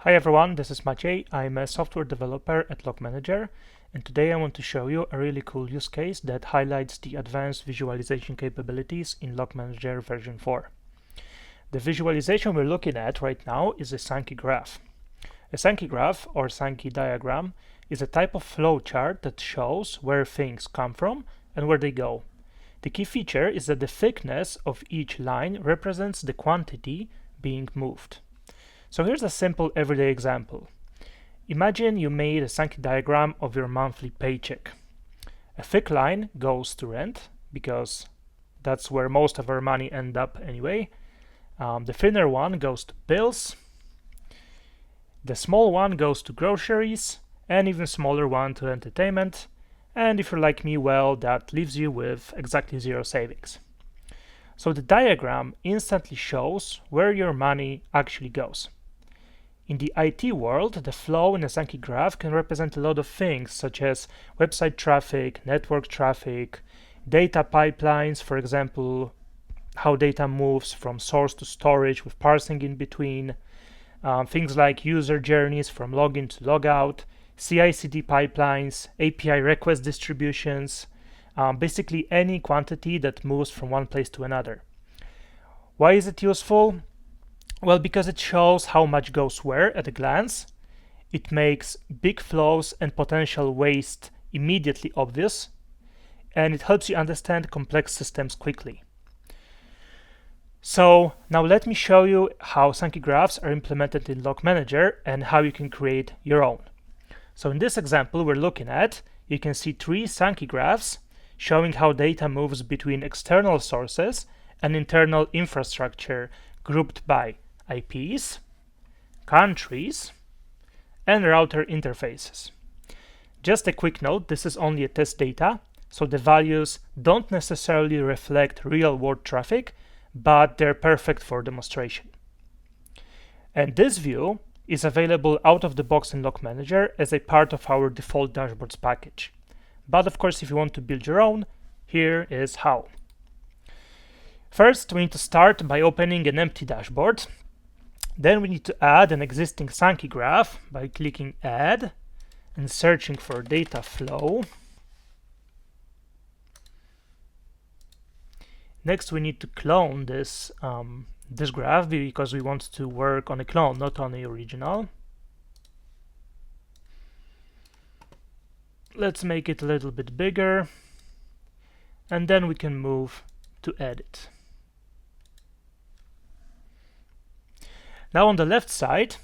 Hi everyone, this is Maciej. I'm a software developer at Logmanager, and today I want to show you a really cool use case that highlights the advanced visualization capabilities in Logmanager version 4. The visualization we're looking at right now is a Sankey graph. A Sankey graph, or Sankey diagram, is a type of flow chart that shows where things come from and where they go. The key feature is that the thickness of each line represents the quantity being moved. So here's a simple everyday example. Imagine you made a Sankey diagram of your monthly paycheck. A thick line goes to rent, because that's where most of our money ends up anyway. The thinner one goes to bills. The small one goes to groceries, and even smaller one to entertainment. And if you're like me, well, that leaves you with exactly zero savings. So the diagram instantly shows where your money actually goes. In the IT world, the flow in a Sankey graph can represent a lot of things, such as website traffic, network traffic, data pipelines, for example, how data moves from source to storage with parsing in between, things like user journeys from login to logout, CI/CD pipelines, API request distributions, basically any quantity that moves from one place to another. Why is it useful? Well, because it shows how much goes where at a glance. It makes big flows and potential waste immediately obvious, and it helps you understand complex systems quickly. So now let me show you how Sankey graphs are implemented in Logmanager and how you can create your own. So in this example we're looking at, you can see 3 Sankey graphs showing how data moves between external sources and internal infrastructure grouped by IPs, countries, and router interfaces. Just a quick note, this is only a test data, so the values don't necessarily reflect real-world traffic, but they're perfect for demonstration. And this view is available out of the box in Logmanager as a part of our default dashboards package. But of course, if you want to build your own, here is how. First, we need to start by opening an empty dashboard. Then we need to add an existing Sankey graph by clicking Add and searching for data flow. Next, we need to clone this graph because we want to work on a clone, not on the original. Let's make it a little bit bigger, and then we can move to edit. Now on the left side,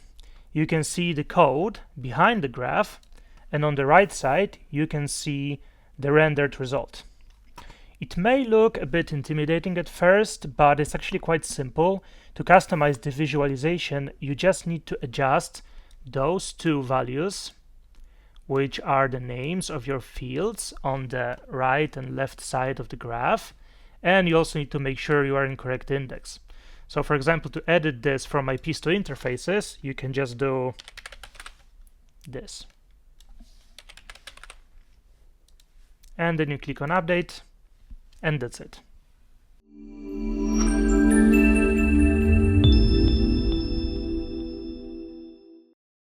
you can see the code behind the graph, and on the right side, you can see the rendered result. It may look a bit intimidating at first, but it's actually quite simple. To customize the visualization, you just need to adjust those 2 values, which are the names of your fields on the right and left side of the graph, and you also need to make sure you are in correct index. So for example, to edit this from IPs to interfaces, you can just do this. And then you click on update, and that's it.